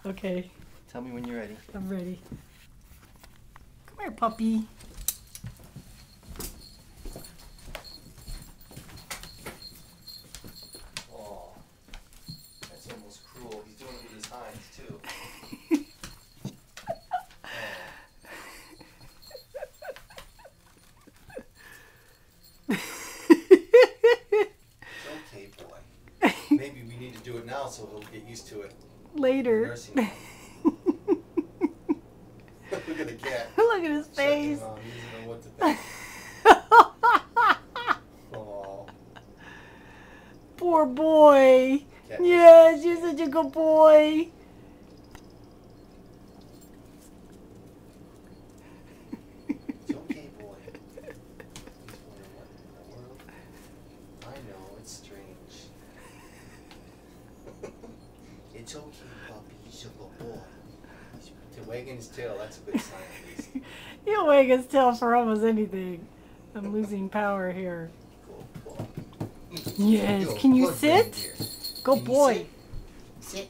Okay. Tell me when you're ready. I'm ready. Come here, puppy. Oh, that's almost cruel. He's doing it with his hinds, too. It's okay, boy. Maybe we need to do it now so he'll get used to it. Later. Nursing home. Look at the cat. Look at his face. He doesn't know what to think. Oh. Poor boy. Cat Yes, you're such a good boy. It's okay, boy. He's wondering what in the world. I know, it's strange. It's okay, puppy. He's a good boy. He's wagging his tail. That's a good sign, at least. He'll wag his tail for almost anything. I'm losing power here. Good boy. Yes. Yo, Can you good sit? reindeer. Good Can you boy. sit? Sit.